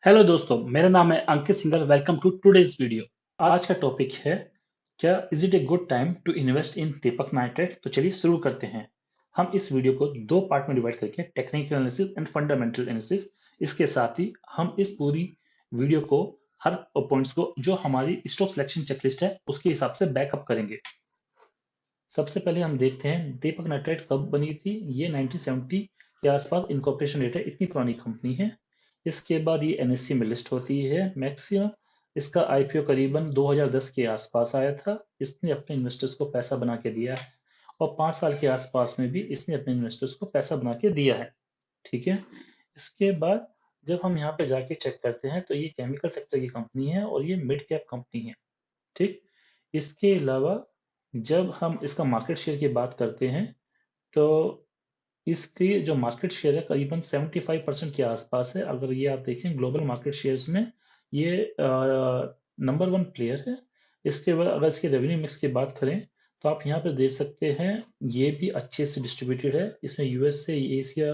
Hello दोस्तों, मेरा नाम है Ankit Singhal. Welcome to today's video. आज का टॉपिक है, क्या is it a good time to invest in Deepak nitrate. तो चलिए शुरू करते हैं। हम इस वीडियो को दो पार्ट में डिवाइड करके technical analysis and fundamental analysis, इसके साथ ही हम इस पूरी वीडियो को हर पॉइंट्स को जो हमारी स्टॉक सिलेक्शन चेकलिस्ट है उसके हिसाब से बैकअप करेंगे। सबसे पहले हम देखते हैं दीपक नाइट्राइट कब बनी थी। ये 1970 के आसपास इनकॉर्पोरेशन डेट है, इतनी पुरानी कंपनी है। इसके बाद ये एनएससी में लिस्ट होती है मैक्सिमम। इसका आईपीओ करीबन 2010 के आसपास आया था। इसने अपने इन्वेस्टर्स को पैसा बना के दिया है और 5 साल के आसपास में भी इसने अपने इन्वेस्टर्स को पैसा बना के दिया है। ठीक है। इसके बाद जब हम यहाँ पे जाके चेक करते हैं तो ये केमिकल सेक्टर की कंपनी है और ये मिड कैप कंपनी है। ठीक। इसके अलावा जब हम इसका मार्केट शेयर की बात करते हैं तो इसकी जो मार्केट शेयर है करीबन 75% के आसपास है। अगर ये आप देखें ग्लोबल मार्केट शेयर्स में ये नंबर वन प्लेयर है। इसके बाद अगर इसके रेवेन्यू मिक्स की बात करें तो आप यहाँ पे देख सकते हैं ये भी अच्छे से डिस्ट्रीब्यूटेड है। इसमें यूएस से एशिया,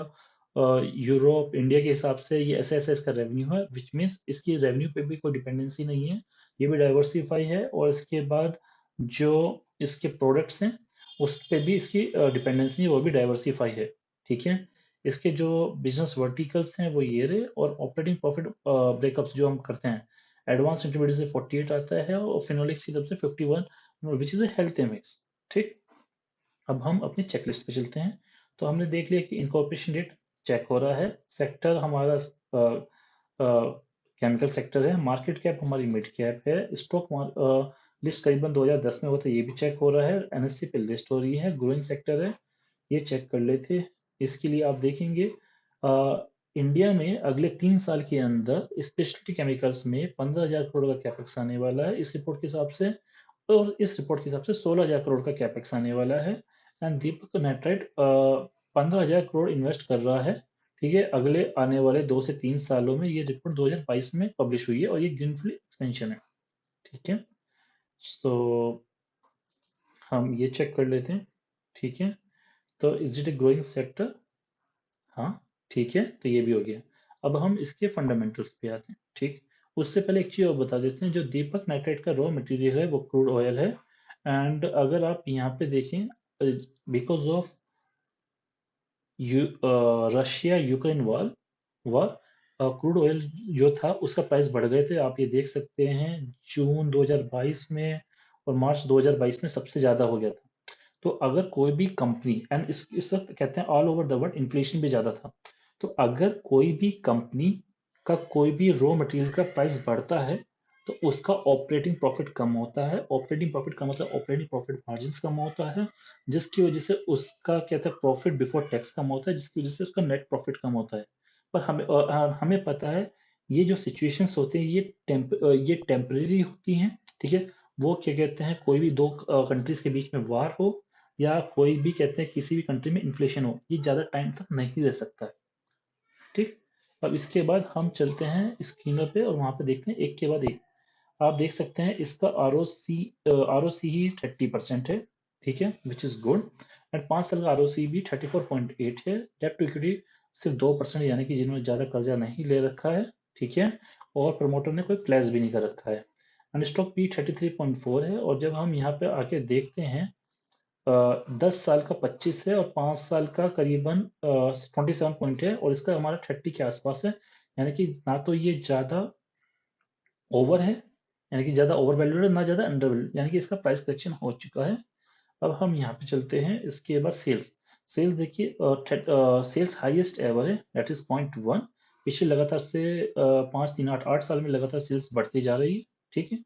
यूरोप, इंडिया के हिसाब से ये ऐसा ऐसा इसका रेवेन्यू है, विच मीन्स इसकी रेवेन्यू पे भी कोई डिपेंडेंसी नहीं है। ये भी डाइवर्सिफाई है और इसके बाद जो इसके प्रोडक्ट्स हैं उस पे भी इसकी डिपेंडेंसी है, वो भी डाइवर्सिफाई है। ठीक है। इसके जो बिजनेस वर्टिकल्स हैं वो ये रहे, और ऑपरेटिंग प्रॉफिट ब्रेकअप्स जो हम करते हैं, एडवांस इंटरमीडिएट से 48 आता है और फिनोलिक्स की तरफ से 51, विच इज हेल्थ एमिक्स। ठीक। अब हम अपनी चेकलिस्ट पे चलते हैं। तो हमने देख लिया कि इनकॉर्पोरेशन डेट चेक हो रहा है, सेक्टर हमारा केमिकल सेक्टर है, मार्केट कैप हमारी मिड कैप है, स्टॉक लिस्ट करीबन 2010 में हुआ था, ये भी चेक हो रहा है, एनएससी पे लिस्ट हो रही है, ग्रोइंग सेक्टर है, ये चेक कर लेते। इसके लिए आप देखेंगे इंडिया में अगले 3 साल के अंदर स्पेशलिटी केमिकल्स में 15,000 करोड़ का कैपेक्स आने वाला है इस रिपोर्ट के हिसाब से। और इस रिपोर्ट के हिसाब से 16,000 करोड़ का कैपेक्स आने वाला है। And Deepak nitrite 15,000 crore invest कर रहा है। ठीक है। अगले आने वाले 2 से 3 सालों में ये रिपोर्ट 2022 में पब्लिश हुई है और ये ग्रीनफील्ड एक्सपेंशन है। ठीक है। तो हम ये चेक कर लेते हैं। ठीक है। तो is it a growing sector? हाँ। ठीक है, तो ये भी हो गया। अब हम इसके फंडामेंटल्स पे आते हैं। ठीक। उससे पहले एक चीज और बता देते हैं, जो दीपक नाइट्राइट का रॉ मटेरियल है वो क्रूड ऑयल है। एंड अगर आप यहाँ पे देखें, because of Russia Ukraine war war crude oil जो था उसका प्राइस बढ़ गए थे। आप ये देख सकते हैं जून 2022 में और मार्च 2022 में सबसे ज्यादा हो गया था। तो अगर कोई भी कंपनी, एंड इस वक्त कहते हैं all over the world inflation भी ज्यादा था, तो अगर कोई भी कंपनी का कोई भी रॉ मटेरियल का प्राइस बढ़ता है तो उसका ऑपरेटिंग प्रॉफिट कम होता है। ऑपरेटिंग प्रॉफिट कम होता है, ऑपरेटिंग प्रॉफिट मार्जिन कम होता है, जिसकी वजह से उसका कहते हैं प्रॉफिट बिफोर टैक्स कम होता है, जिसकी वजह से उसका नेट प्रॉफिट कम होता है। पर हमें पता है ये जो सिचुएशंस होते हैं ये टेम्परेरी होती हैं। ठीक है। वो क्या कहते हैं, कोई भी दो कंट्रीज के बीच में वार हो या कोई भी कहते हैं किसी भी कंट्री में इन्फ्लेशन हो, ये ज्यादा टाइम तक नहीं रह सकता है। ठीक। अब इसके बाद हम चलते हैं स्क्रीनर पे और वहां पे देखते हैं एक के बाद एक। आप देख सकते हैं इसका आर ओ सी ही 30% है। ठीक है, विच इज गुड। एंड 5 साल का आर ओ सी भी 34.8 है। डेट टू इक्विटी सिर्फ 2%, यानी कि जिन्होंने ज्यादा कर्जा नहीं ले रखा है। ठीक है। और प्रमोटर ने कोई प्लेस भी नहीं कर रखा है। एंड स्टॉक पी 33.4 है। और जब हम यहाँ पे आके देखते हैं 10 साल का 25 है और 5 साल का करीबन 27 पॉइंट है, और इसका हमारा 30 के आसपास है। यानी कि ना तो ये ज्यादा ओवर है, यानी कि ज्यादा ओवर वैल्यूड है, ना ज्यादा अंडर वैल्यूड, यानी कि इसका प्राइस करेक्शन हो चुका है। अब हम यहाँ पे चलते हैं। इसके बाद सेल्स। सेल्स देखिए, सेल्स हाईएस्ट एवर है, दैट इज 0.1। पिछले लगातार से 5 3 8 8 साल में लगातार सेल्स बढ़ती जा रही है। ठीक है।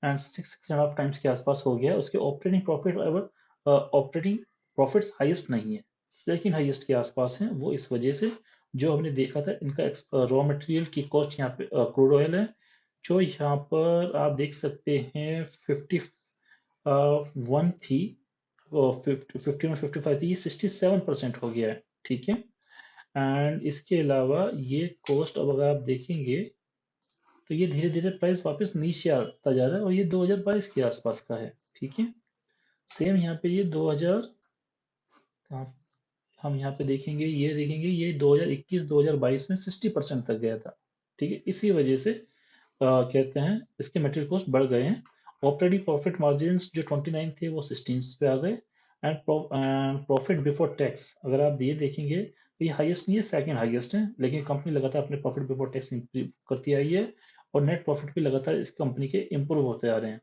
एंड 6 6.5 टाइम्स के आसपास हो गया। उसके operating profit ever, operating profits highest नहीं है, सेकंड हाईएस्ट के आसपास है। वो इस वजह से जो हमने देखा था, इनका रॉ मटेरियल की कॉस्ट यहाँ पे क्रूड ऑयल है, जो यहाँ पर आप देख सकते हैं 51 थी, 51 55 थी, ये 67% हो गया है। ठीक है। एंड इसके अलावा ये कॉस्ट, अब अगर आप देखेंगे तो ये धीरे धीरे प्राइस वापस नीचे आता जा रहा है और ये 2022 के आसपास का है। ठीक है। सेम यहाँ पे ये 2000, हम यहाँ पे देखेंगे, ये देखेंगे ये 2021 2022 में 60% तक गया था। ठीक है, इसी वजह से कहते हैं इसके मटेरियल कॉस्ट बढ़ गए हैं। ऑपरेटिंग प्रॉफिट मार्जिन्स जो 29 थे वो 16 पे आ गए। एंड प्रॉफिट बिफोर टैक्स अगर आप ये देखेंगे तो ये हाईएस्ट नहीं है, सेकंड हाईएस्ट है, लेकिन कंपनी लगातार अपने प्रॉफिट बिफोर टैक्स इंप्रूव करती आई है और नेट प्रॉफिट भी लगातार इस कंपनी के इंप्रूव होते आ रहे हैं।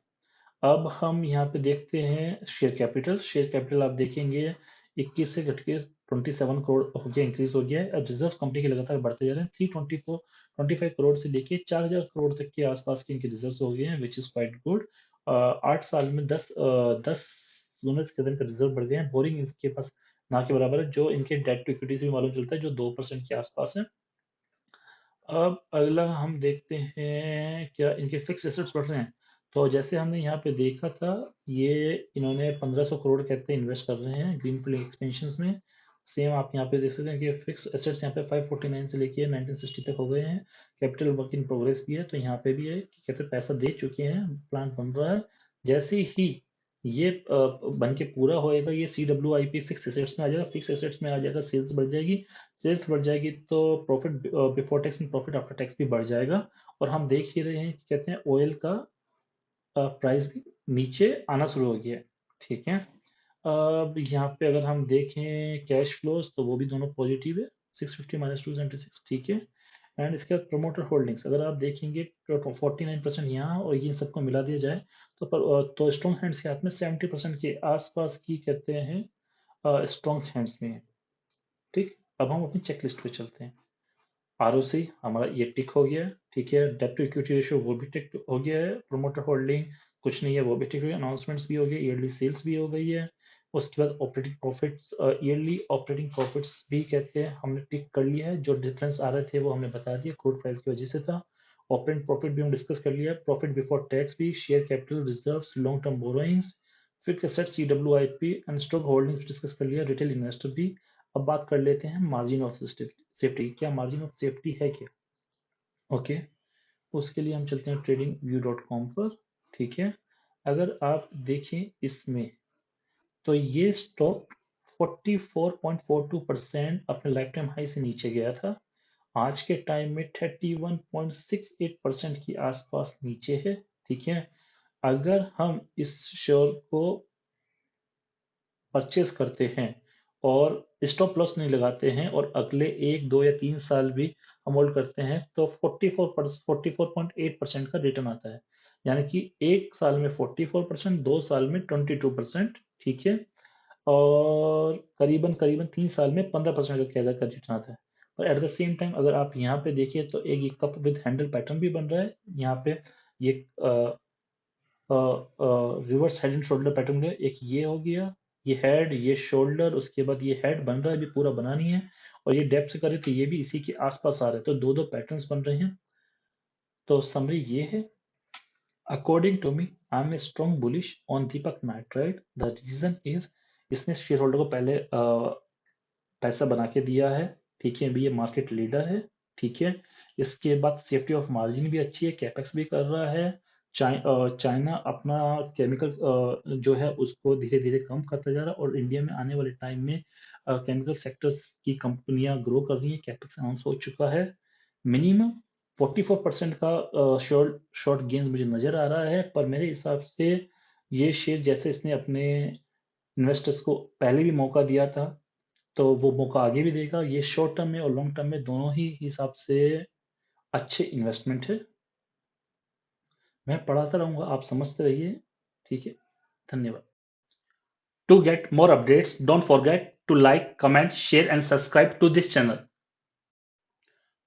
अब हम यहाँ पे देखते हैं शेयर कैपिटल। शेयर कैपिटल आप देखेंगे 21 से घट के 27 करोड़ हो गया, इंक्रीज हो गया है। अब रिजर्व कंपनी के लगातार बढ़ते जा रहे हैं, 325 करोड़ से लेके 4000 करोड़ तक के आसपास के इनके रिजर्व हो गए हैं, विच इज क्वाइट गुड। 8 साल में 10 यूनिट के इनका रिजर्व बढ़ गए हैं। बोरिंग इसके पास ना के बराबर है, जो इनके डेट टू इक्विटी से भी मालूम चलता है, जो 2% के आसपास है। अब अगला हम देखते हैं क्या इनके फिक्स एसेट्स बढ़ रहे हैं। तो जैसे हमने यहाँ पे देखा था, ये इन्होंने 1500 करोड़ कहते हैं इन्वेस्ट कर रहे हैं ग्रीनफील्ड एक्सपेंशन में। सेम आप यहाँ पे देख सकते हैं कि फिक्स एसेट्स यहाँ पे 549 से लेके 1960 तक हो गए हैं। कैपिटल वर्क इन प्रोग्रेस भी है, तो यहाँ पे भी है कि कहते हैं पैसा दे चुके हैं, प्लांट बन रहा है। जैसे ही ये बन के पूरा होएगा, ये CWIP फिक्स एसेट्स में आ जाएगा, फिक्स एसेट्स में आ जाएगा, सेल्स बढ़ जाएगी। सेल्स बढ़ जाएगी तो profit before tax and profit after tax भी बढ़ जाएगा। और हम देख ही रहे हैं कि कहते हैं ऑयल का प्राइस भी नीचे आना शुरू हो गया है। ठीक है, अब यहाँ पे अगर हम देखें कैश फ्लोज तो वो भी दोनों पॉजिटिव है, 650 माइनस 276। ठीक है, एंड इसके बाद प्रमोटर होल्डिंग्स अगर आप देखेंगे तो 49% यहाँ और ये सबको मिला दिया जाए तो स्ट्रॉन्ग हैंड्स के हाथ में 70% के आसपास की कहते हैं स्ट्रॉन्ग हैंड्स में है। ठीक, अब हम अपनी चेकलिस्ट पे चलते हैं। आरओसी हमारा ये टिक हो गया है, ठीक है। डेट टू इक्विटी रेशियो वो भी टिक हो गया है। प्रोमोटर होल्डिंग कुछ नहीं है, वो भी टिक हो गया। अनाउंसमेंट्स भी हो गए, ईयरली सेल्स भी हो गई है। उसके बाद operating profits, yearly operating profits भी कहते हैं हमने टिक कर लिया है। जो डिफरेंस आ रहे थे वो हमने बता दिया, क्रूड प्राइस की वजह से था। ऑपरेटिंग प्रॉफिट भी हम डिस्कस कर लिया, प्रॉफिट बिफोर टैक्स भी, share capital, reserves, long term borrowings, fixed asset CWIP and stock holdings discuss कर लिया, रिटेल इन्वेस्टर भी। अब बात कर लेते हैं मार्जिन ऑफ सेफ्टी। क्या मार्जिन ऑफ सेफ्टी है क्या? ओके, उसके लिए हम चलते हैं tradingview.com पर। ठीक है, अगर आप देखें इसमें तो ये स्टॉक 44.42% अपने लाइफ टाइम हाई से नीचे गया था। आज के टाइम में 31.68% के आसपास नीचे है। ठीक है, अगर हम इस शेयर को परचेज करते हैं और स्टॉप लॉस नहीं लगाते हैं और अगले 1 2 या 3 साल भी हम होल्ड करते हैं तो 44.8% का रिटर्न आता है। यानी कि 1 साल में 44%, 2 साल में 22%। ठीक है, और करीबन करीबन 3 साल में 15% का क्या का रिटर्न आता है। और एट द सेम टाइम अगर आप यहाँ पे देखिए तो एक ये कप विद हैंडल पैटर्न भी बन रहा है यहाँ पे। ये reverse head and shoulder pattern है, एक ये हो गया, ये हेड, ये शोल्डर, उसके बाद ये हेड बन रहा है, अभी पूरा बना नहीं है। और ये डेप्थ से करे तो ये भी इसी के आसपास आ रहे हैं, तो दो दो पैटर्न्स बन रहे हैं। तो समरी ये है, according to me I am a strong bullish on Deepak Nitrite. The reason is इसने शेयर होल्डर को पहले पैसा बना के दिया है। ठीक है, अभी ये मार्केट लीडर है। ठीक है, इसके बाद सेफ्टी ऑफ मार्जिन भी अच्छी है, कैपेक्स भी कर रहा है। चाइना अपना केमिकल जो है उसको धीरे धीरे कम करता जा रहा है और इंडिया में आने वाले टाइम में केमिकल सेक्टर्स की कंपनियां ग्रो कर रही हैं, कैपेक्स अनाउंस हो चुका है। मिनिमम 44% का शॉर्ट शॉर्ट गेन मुझे नजर आ रहा है, पर मेरे हिसाब से ये शेयर जैसे इसने अपने इन्वेस्टर्स को पहले भी मौका दिया था तो वो मौका आगे भी देगा। ये शॉर्ट टर्म में और लॉन्ग टर्म में दोनों ही हिसाब से अच्छे इन्वेस्टमेंट है। मैं पढ़ाता रहूंगा, आप समझते रहिए। ठीक है, धन्यवाद। To get more updates, don't forget to like, comment, share and subscribe to this channel.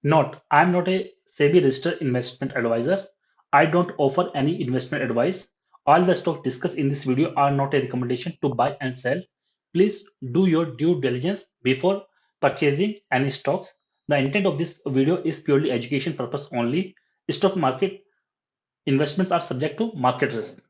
Note, I am not a SEBI registered investment advisor. I don't offer any investment advice. All the stocks discussed in this video are not a recommendation to buy and sell. Please do your due diligence before purchasing any stocks. The intent of this video is purely education purpose only. Stock market investments are subject to market risk.